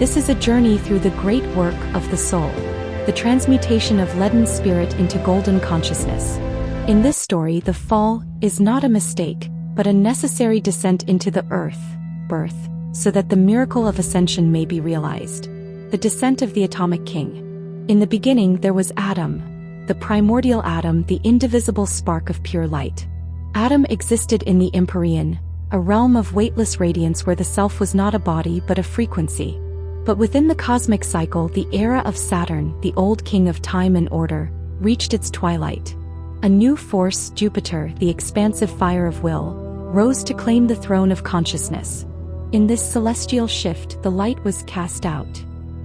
This is a journey through the great work of the soul, the transmutation of leaden spirit into golden consciousness. In this story, the fall is not a mistake, but a necessary descent into the earth, birth, so that the miracle of ascension may be realized. The descent of the atomic king. In the beginning there was Adam, the primordial atom, the indivisible spark of pure light. Adam existed in the Empyrean, a realm of weightless radiance where the self was not a body but a frequency. But within the cosmic cycle, the era of Saturn, the old king of time and order, reached its twilight. A new force, Jupiter, the expansive fire of will, rose to claim the throne of consciousness. In this celestial shift, the light was cast out.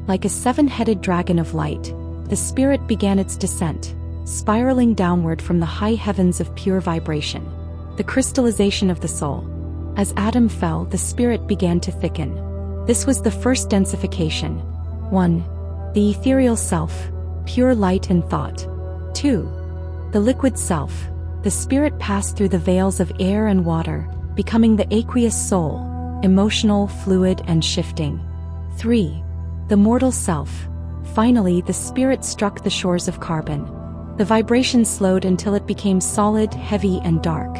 Like a seven-headed dragon of light, the spirit began its descent, spiraling downward from the high heavens of pure vibration. The crystallization of the soul. As Adam fell, the spirit began to thicken. This was the first densification. 1. The ethereal self, pure light and thought. 2. The liquid self. The spirit passed through the veils of air and water, becoming the aqueous soul, emotional, fluid, and shifting. 3. The mortal self. Finally, the spirit struck the shores of carbon. The vibration slowed until it became solid, heavy, and dark.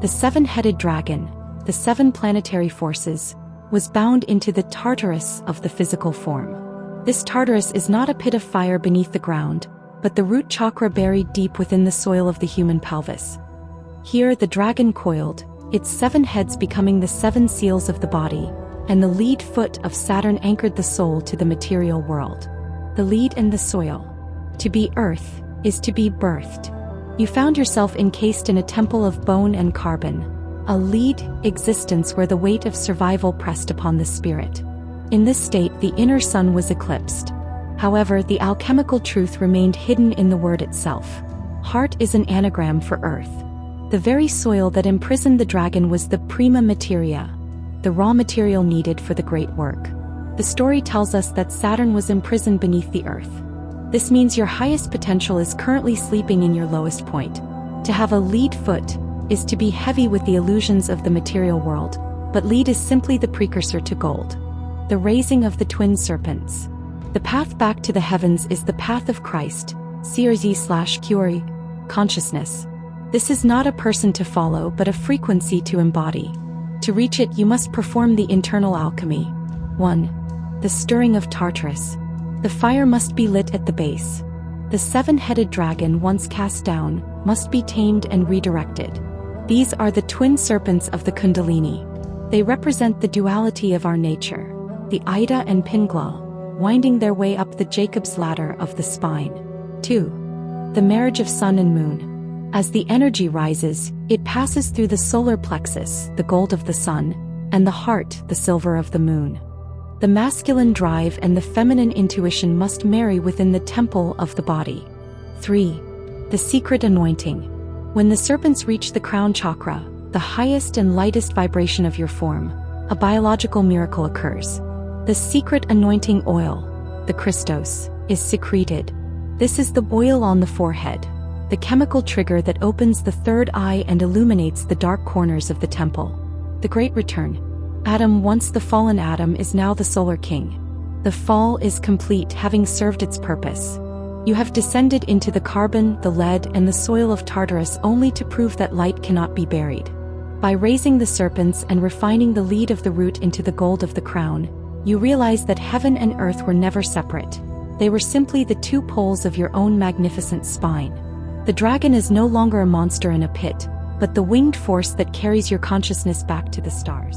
The seven-headed dragon, the seven planetary forces, was bound into the Tartarus of the physical form. This Tartarus is not a pit of fire beneath the ground, but the root chakra buried deep within the soil of the human pelvis. Here the dragon coiled, its seven heads becoming the seven seals of the body, and the lead foot of Saturn anchored the soul to the material world. The lead and the soil. To be earth is to be birthed. You found yourself encased in a temple of bone and carbon, a lead existence where the weight of survival pressed upon the spirit. In this state, the inner sun was eclipsed. However, the alchemical truth remained hidden in the word itself. Heart is an anagram for earth. The very soil that imprisoned the dragon was the prima materia, the raw material needed for the great work. The story tells us that Saturn was imprisoned beneath the earth. This means your highest potential is currently sleeping in your lowest point. To have a lead foot is to be heavy with the illusions of the material world, but lead is simply the precursor to gold. The raising of the twin serpents. The path back to the heavens is the path of Christ, CRZ/Curie, consciousness. This is not a person to follow but a frequency to embody. To reach it, you must perform the internal alchemy. 1. The stirring of Tartarus. The fire must be lit at the base. The seven-headed dragon, once cast down, must be tamed and redirected. These are the twin serpents of the Kundalini. They represent the duality of our nature, the Ida and Pingala, winding their way up the Jacob's ladder of the spine. 2. The marriage of sun and moon. As the energy rises, it passes through the solar plexus, the gold of the sun, and the heart, the silver of the moon. The masculine drive and the feminine intuition must marry within the temple of the body. 3. The secret anointing. When the serpents reach the crown chakra, the highest and lightest vibration of your form, a biological miracle occurs. The secret anointing oil, the Christos, is secreted. This is the oil on the forehead, the chemical trigger that opens the third eye and illuminates the dark corners of the temple. The Great Return. Adam, once the fallen Adam, is now the solar king. The fall is complete, having served its purpose. You have descended into the carbon, the lead, and the soil of Tartarus only to prove that light cannot be buried. By raising the serpents and refining the lead of the root into the gold of the crown, you realize that heaven and earth were never separate. They were simply the two poles of your own magnificent spine. The dragon is no longer a monster in a pit, but the winged force that carries your consciousness back to the stars.